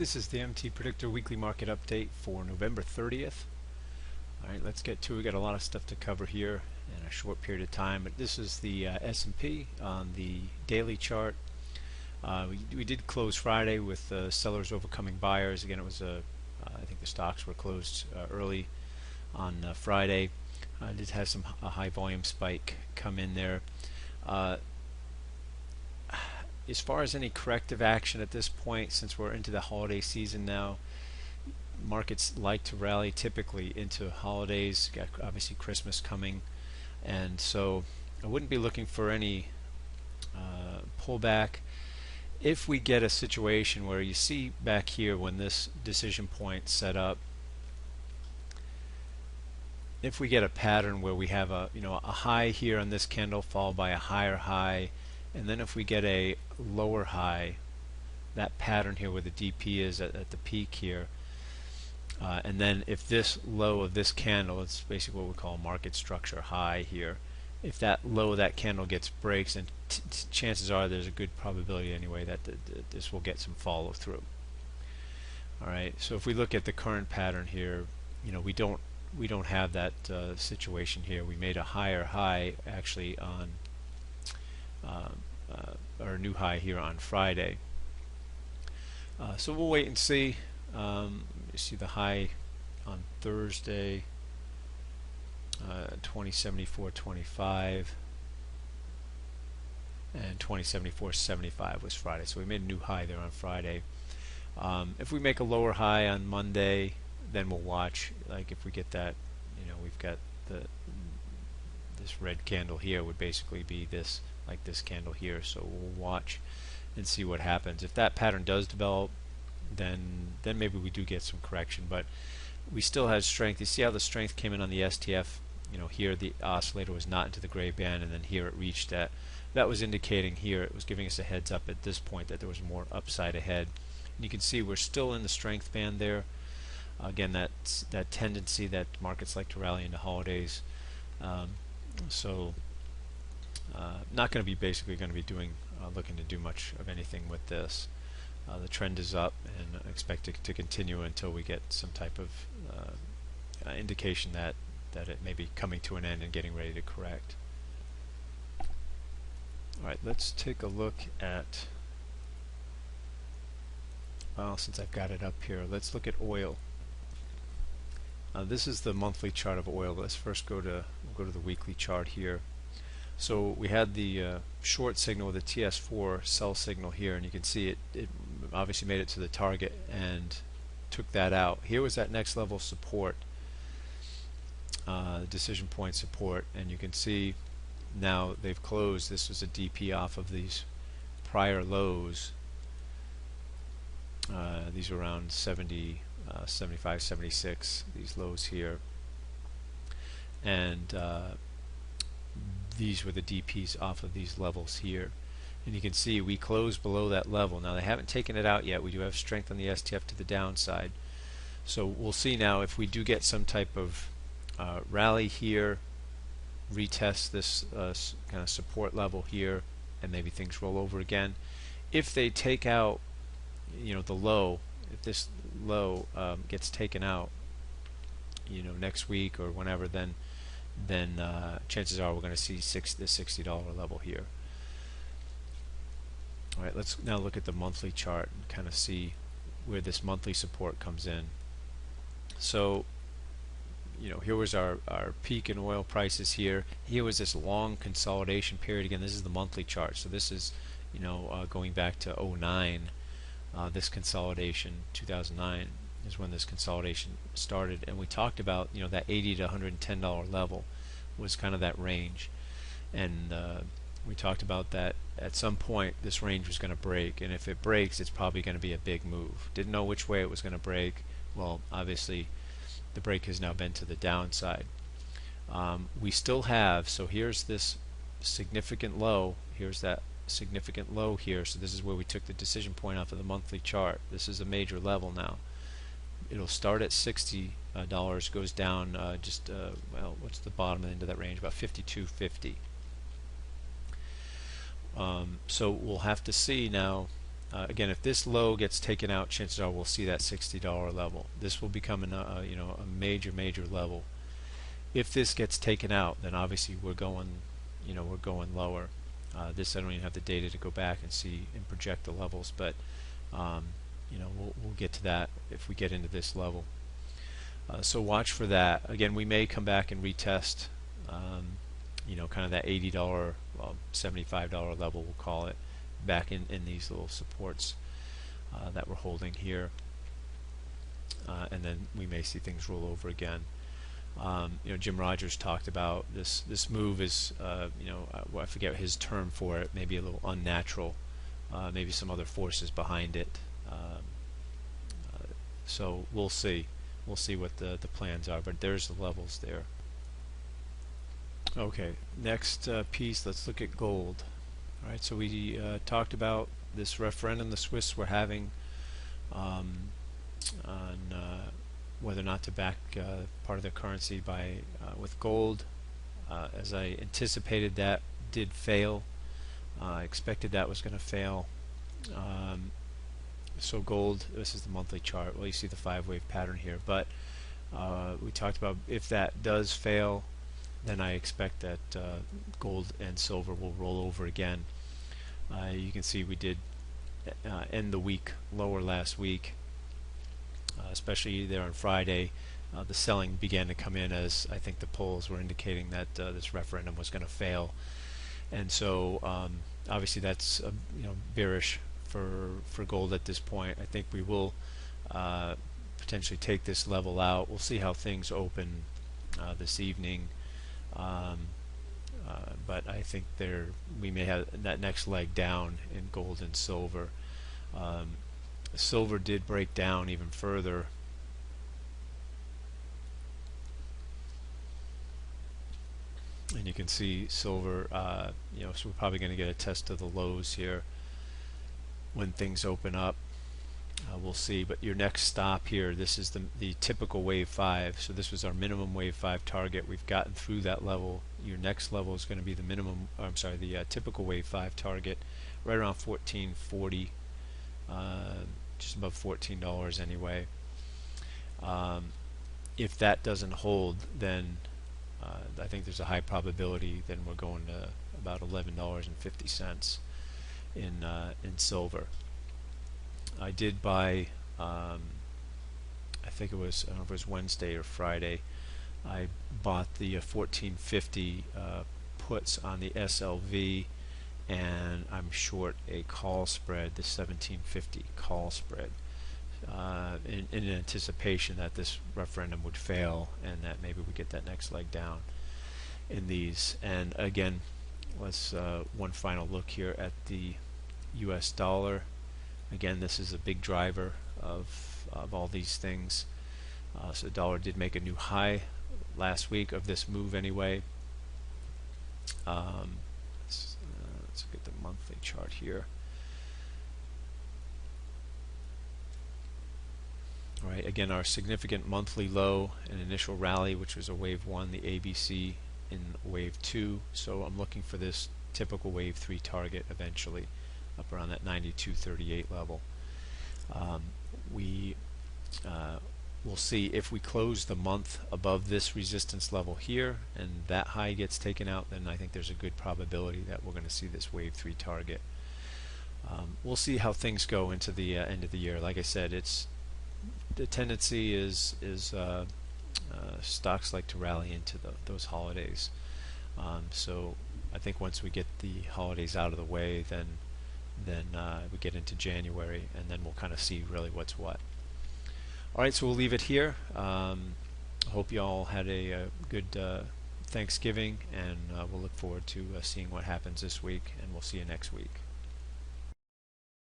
This is the MTPredictor weekly market update for November 30th. Alright, let's get to it. We got a lot of stuff to cover here in a short period of time, but this is the S&P on the daily chart. We did close Friday with sellers overcoming buyers. Again, it was I think the stocks were closed early on Friday. Did have some high volume spike come in there. As far as any corrective action at this point, since we're into the holiday season now, markets like to rally typically into holidays. Got obviously Christmas coming, and so I wouldn't be looking for any pullback. If we get a situation where you see back here when this decision point set up, if we get a pattern where we have a high here on this candle followed by a higher high, and then if we get a lower high, that pattern here where the DP is at the peak here, and then if this low of this candle, it's basically what we call a market structure high here, if that low of that candle gets breaks, and chances are there's a good probability anyway that this will get some follow through. Alright, so if we look at the current pattern here, we don't have that situation here. We made a higher high actually on our new high here on Friday. So we'll wait and see. You see the high on Thursday, 2074.25, and 2074.75 was Friday. So we made a new high there on Friday. If we make a lower high on Monday, then we'll watch. Like if we get that, we've got this red candle here would basically be this, like this candle here. So we'll watch and see what happens. If that pattern does develop, then maybe we do get some correction, but we still have strength. You see how the strength came in on the STF. Here the oscillator was not into the gray band, and then here it reached that was indicating here, it was giving us a heads up at this point that there was more upside ahead. And you can see we're still in the strength band there. Again, that's that tendency that markets like to rally into holidays. So not going to be doing looking to do much of anything with this. The trend is up, and I expect it to continue until we get some type of indication that it may be coming to an end and getting ready to correct. Alright, let's take a look at, well, since I've got it up here, let's look at oil. This is the monthly chart of oil. Let's first we'll go to the weekly chart here. So we had the short signal with the TS4 sell signal here, and you can see it obviously made it to the target and took that out. Here was that next level support, decision point support, and you can see now they've closed. This was a DP off of these prior lows. These were around 70, 75, 76, these lows here, and these were the DPs off of these levels here, and you can see we closed below that level. Now they haven't taken it out yet. We do have strength on the STF to the downside, so we'll see now if we do get some type of rally here, retest this kind of support level here, and maybe things roll over again. If they take out the low, if this low gets taken out next week or whenever, then chances are we're going to see the $60 level here. Alright, let's now look at the monthly chart and kind of see where this monthly support comes in. So here was our peak in oil prices here. Here was this long consolidation period. Again, this is the monthly chart, so this is going back to 09. This consolidation, 2009, is when this consolidation started, and we talked about that $80 to $110 level was kind of that range, and we talked about that at some point this range was going to break, and if it breaks, it's probably going to be a big move. Didn't know which way it was going to break. Well, obviously the break has now been to the downside. We still have, so here's this significant low, here's that significant low here, so this is where we took the decision point off of the monthly chart. This is a major level now. It'll start at $60, goes down well, what's the bottom end of that range? About $52.50. So we'll have to see now again, if this low gets taken out, chances are we'll see that $60 level. This will become a major level. If this gets taken out, then obviously we're going lower. This I don't even have the data to go back and see and project the levels, but we'll get to that if we get into this level. So watch for that. Again, we may come back and retest, kind of that $80, well, $75 level, we'll call it, back in these little supports that we're holding here, and then we may see things roll over again. Jim Rogers talked about this move is, I forget his term for it, maybe a little unnatural, maybe some other forces behind it. So we'll see what the plans are, but there's the levels there. Okay, next piece, let's look at gold. All right, so we talked about this referendum the Swiss were having on whether or not to back part of their currency with gold. As I anticipated, that did fail. I expected that was going to fail. So gold, this is the monthly chart. Well, you see the 5-wave pattern here, but we talked about if that does fail, then I expect that gold and silver will roll over again. You can see we did end the week lower last week, especially there on Friday. The selling began to come in as I think the polls were indicating that this referendum was going to fail, and so obviously that's bearish for gold at this point. I think we will potentially take this level out. We'll see how things open this evening, but I think we may have that next leg down in gold and silver. Silver did break down even further. And you can see silver, so we're probably going to get a test of the lows here when things open up. We'll see, but your next stop here, this is the typical wave 5. So this was our minimum wave 5 target. We've gotten through that level. Your next level is going to be the minimum, the typical wave 5 target, right around 14.40, just above $14 anyway. If that doesn't hold, then I think there's a high probability then we're going to about $11.50 in silver. I did buy, I think it was, I don't know if it was Wednesday or Friday, I bought the 1450 puts on the SLV, and I'm short a call spread, the 1750 call spread, in anticipation that this referendum would fail and that maybe we get that next leg down in these. And again, let's one final look here at the US dollar. Again, this is a big driver of all these things. So the dollar did make a new high last week of this move anyway. Let's look at the monthly chart here. All right, again, our significant monthly low and initial rally, which was a wave 1, the ABC in wave 2. So I'm looking for this typical wave 3 target eventually, up around that 92.38 level. We'll see if we close the month above this resistance level here and that high gets taken out, then I think there's a good probability that we're going to see this wave 3 target. We'll see how things go into the end of the year. Like I said, the tendency is stocks like to rally into those holidays. So I think once we get the holidays out of the way, then we get into January, and then we'll kind of see really what's what. Alright, so we'll leave it here. I hope you all had a good Thanksgiving, and we'll look forward to seeing what happens this week, and we'll see you next week.